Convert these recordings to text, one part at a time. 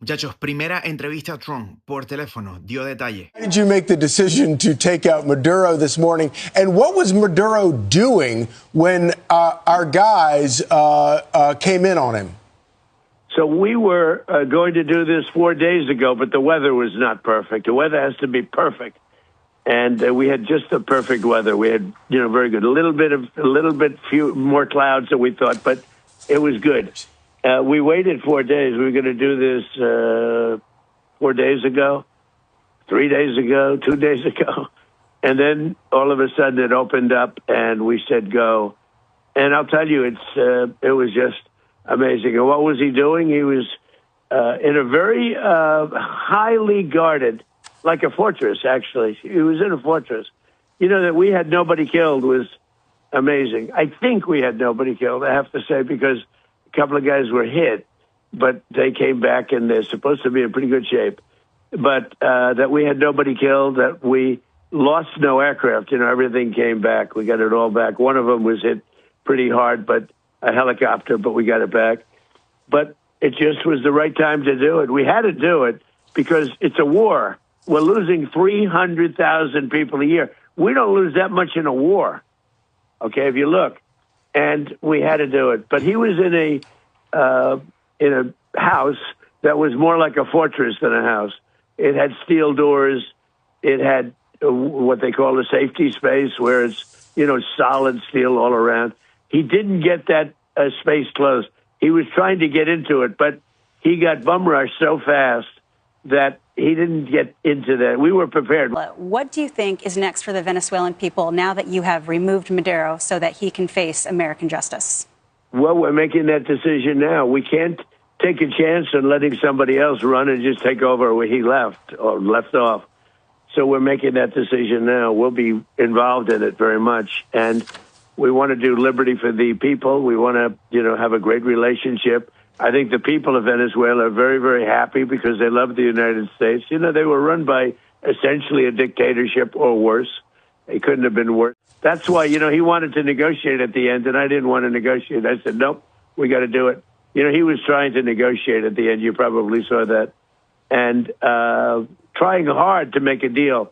Muchachos, primera entrevista a Trump por teléfono, dio detalle. Why did you make the decision to take out Maduro this morning? And what was Maduro doing when our guys came in on him? So we were going to do this 4 days ago, but the weather was not perfect. The weather has to be perfect. And we had just the perfect weather. We had, very good. A little bit few more clouds than we thought, but it was good. We waited 4 days. We were going to do this 4 days ago, 3 days ago, 2 days ago. And then all of a sudden it opened up and we said go. And I'll tell you, it was just amazing. And what was he doing? He was in a very highly guarded, like a fortress, actually. He was in a fortress. That we had nobody killed was amazing. I think we had nobody killed, I have to say, because a couple of guys were hit, but they came back and they're supposed to be in pretty good shape. But that we had nobody killed, that we lost no aircraft. Everything came back. We got it all back. One of them was hit pretty hard, but a helicopter, but we got it back. But it just was the right time to do it. We had to do it because it's a war. We're losing 300,000 people a year. We don't lose that much in a war, okay, if you look. And we had to do it. But he was in a house that was more like a fortress than a house. It had steel doors. It had what they call a safety space where it's, solid steel all around. He didn't get that space closed. He was trying to get into it, but he got bum rushed so fast that he didn't get into that. We were prepared. What do you think is next for the Venezuelan people now that you have removed Maduro so that he can face American justice? Well, we're making that decision now. We can't take a chance on letting somebody else run and just take over where he left or left off. So we're making that decision now. We'll be involved in it very much. And we want to do liberty for the people. We want to, have a great relationship. I think the people of Venezuela are very, very happy because they love the United States. They were run by essentially a dictatorship or worse. It couldn't have been worse. That's why, he wanted to negotiate at the end, and I didn't want to negotiate. I said, nope, we got to do it. He was trying to negotiate at the end. You probably saw that. And trying hard to make a deal.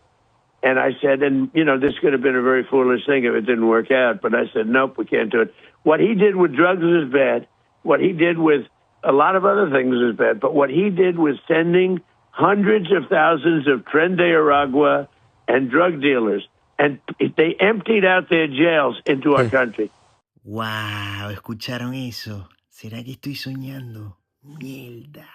And I said, this could have been a very foolish thing if it didn't work out. But I said, nope, we can't do it. What he did with drugs was bad. What he did with a lot of other things was bad. But what he did was sending hundreds of thousands of Tren de Aragua and drug dealers. And they emptied out their jails into our country. Wow, ¿escucharon eso? ¿Será que estoy soñando? Mierda.